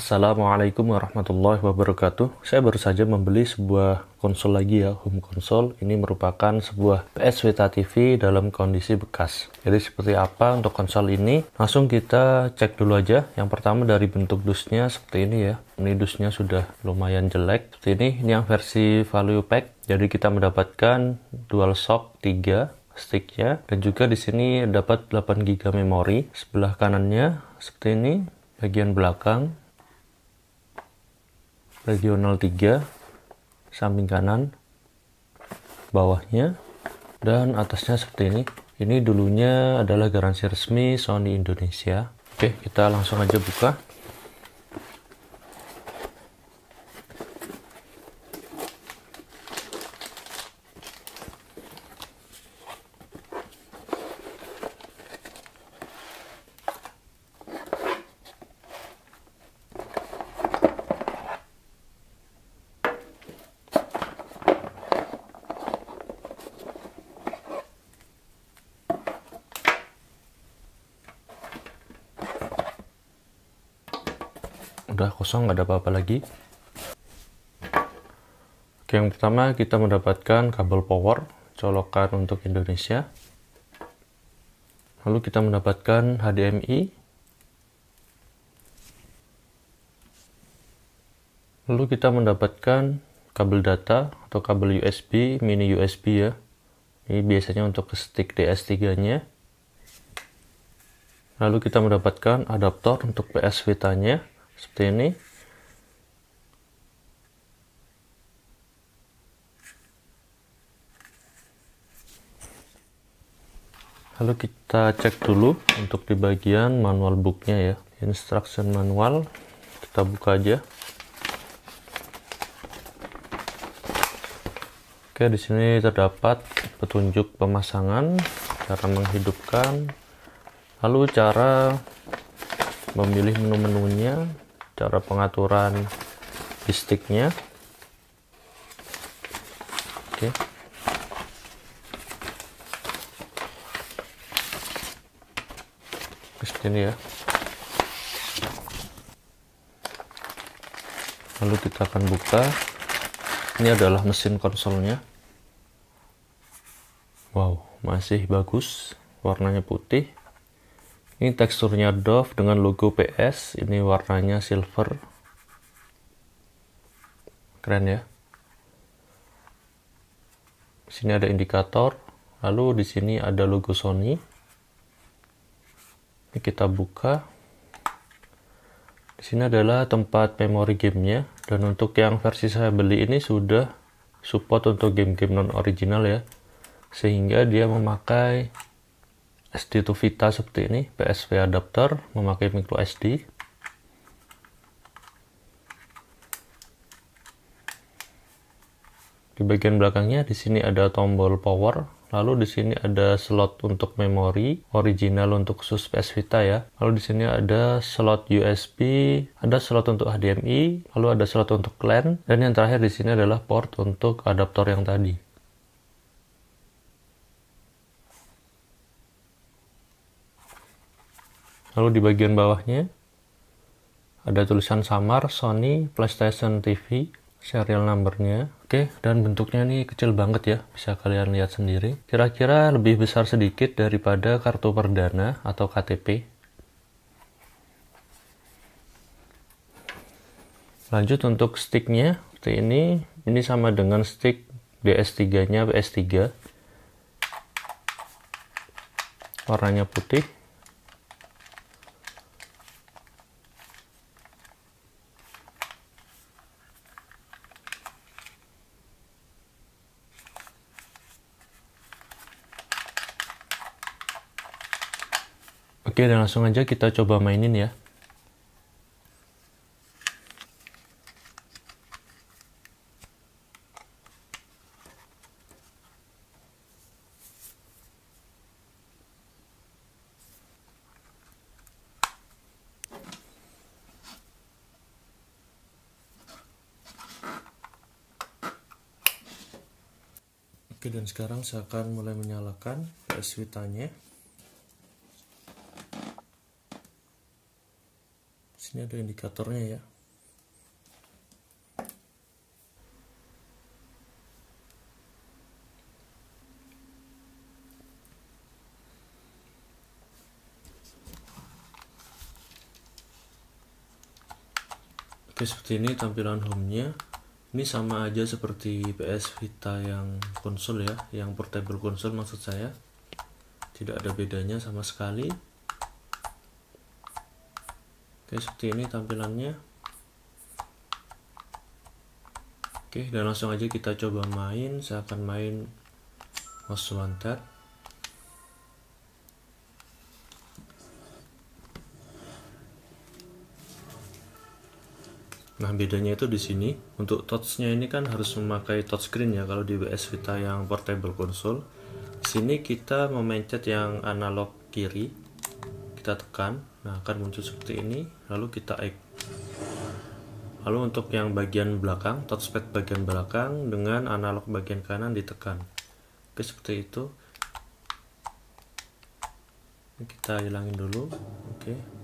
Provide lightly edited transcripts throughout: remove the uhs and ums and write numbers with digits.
Assalamualaikum warahmatullahi wabarakatuh. Saya baru saja membeli sebuah konsol lagi ya, home console. Ini merupakan sebuah PS Vita TV dalam kondisi bekas. Jadi seperti apa untuk konsol ini? Langsung kita cek dulu aja. Yang pertama dari bentuk dusnya seperti ini ya. Ini dusnya sudah lumayan jelek. Seperti ini yang versi value pack. Jadi kita mendapatkan DualShock 3 sticknya, dan juga di sini dapat 8 GB memori. Sebelah kanannya seperti ini, bagian belakang regional 3, samping kanan, bawahnya, dan atasnya seperti ini. Ini dulunya adalah garansi resmi Sony Indonesia. Oke, kita langsung aja buka. Udah kosong, nggak ada apa-apa lagi. Oke, yang pertama kita mendapatkan kabel power colokan untuk Indonesia. Lalu kita mendapatkan HDMI. Lalu kita mendapatkan kabel data atau kabel USB, mini USB ya. Ini biasanya untuk stick DS3-nya. Lalu kita mendapatkan adaptor untuk PS Vita-nya. Seperti ini. Lalu kita cek dulu untuk di bagian manual booknya ya, instruction manual. Kita buka aja. Oke, di sini terdapat petunjuk pemasangan, cara menghidupkan, lalu cara memilih menu-menunya, cara pengaturan di sticknya. Oke. Seperti ini ya. Lalu kita akan buka. Ini adalah mesin konsolnya. Wow, masih bagus. Warnanya putih. Ini teksturnya doff dengan logo PS. Ini warnanya silver. Keren ya. Di sini ada indikator. Lalu di sini ada logo Sony. Ini kita buka. Di sini adalah tempat memori gamenya. Dan untuk yang versi saya beli ini sudah support untuk game-game non-original ya. Sehingga dia memakai SD to Vita seperti ini, PSV adapter, memakai micro SD. Di bagian belakangnya di sini ada tombol power, lalu di sini ada slot untuk memori original untuk khusus PS Vita ya. Lalu di sini ada slot USB, ada slot untuk HDMI, lalu ada slot untuk LAN, dan yang terakhir di sini adalah port untuk adaptor yang tadi. Lalu di bagian bawahnya ada tulisan samar Sony PlayStation TV, serial numbernya. Oke, dan bentuknya ini kecil banget ya, bisa kalian lihat sendiri. Kira-kira lebih besar sedikit daripada kartu perdana atau KTP. Lanjut untuk sticknya, seperti ini sama dengan stick DS3-nya PS3. Warnanya putih. Oke, dan langsung aja kita coba mainin ya. Oke, dan sekarang saya akan mulai menyalakan PS Vita-nya. Sini ada indikatornya ya. Oke, seperti ini tampilan home-nya. Ini sama aja seperti PS Vita yang konsol ya, yang portable konsol maksud saya. Tidak ada bedanya sama sekali. Oke, seperti ini tampilannya. Oke, dan langsung aja kita coba main. Saya akan main Most Wanted. Nah, bedanya itu di sini. Untuk touch-nya ini kan harus memakai touchscreen ya kalau di PS Vita yang portable console. Di sini kita memencet yang analog kiri, kita tekan, nah akan muncul seperti ini, lalu kita X. Lalu untuk yang bagian belakang, touchpad bagian belakang dengan analog bagian kanan ditekan. Oke, seperti itu. Ini kita hilangin dulu. Oke.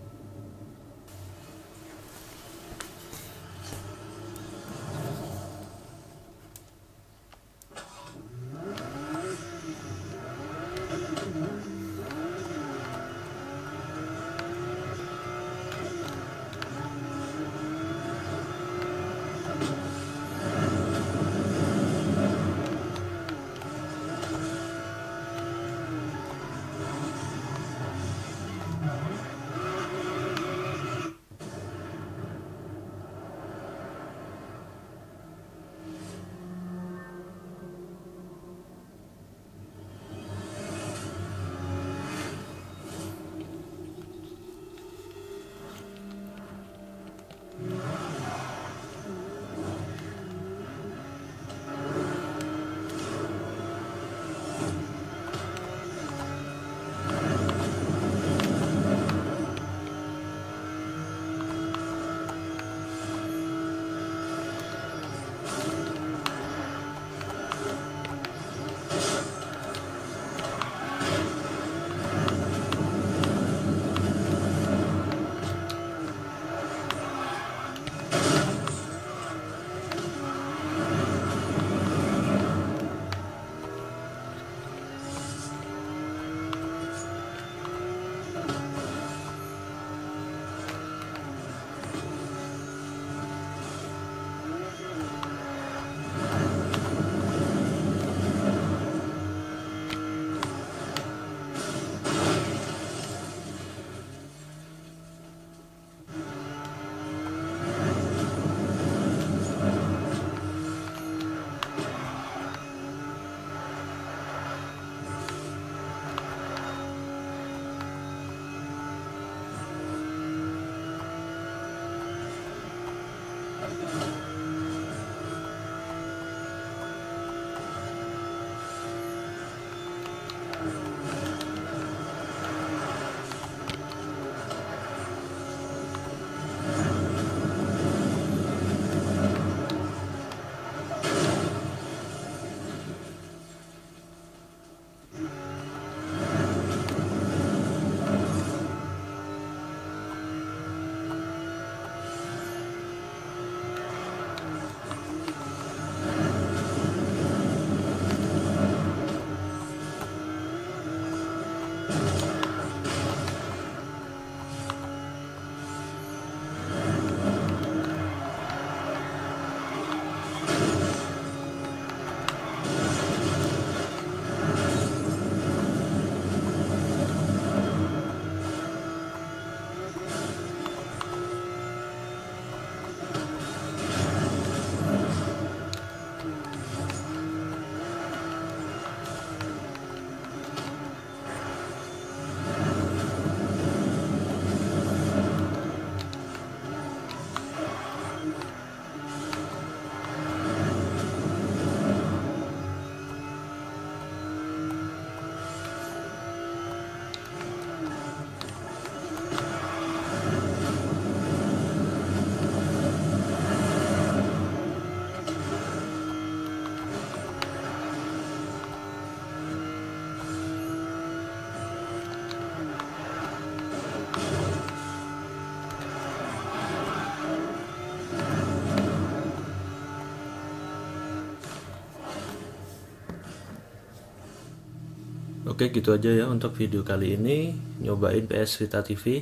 Oke, gitu aja ya untuk video kali ini nyobain PS Vita TV.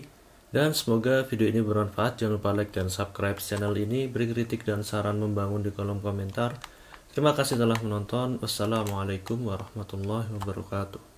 Dan semoga video ini bermanfaat. Jangan lupa like dan subscribe channel ini. Beri kritik dan saran membangun di kolom komentar. Terima kasih telah menonton. Wassalamualaikum warahmatullahi wabarakatuh.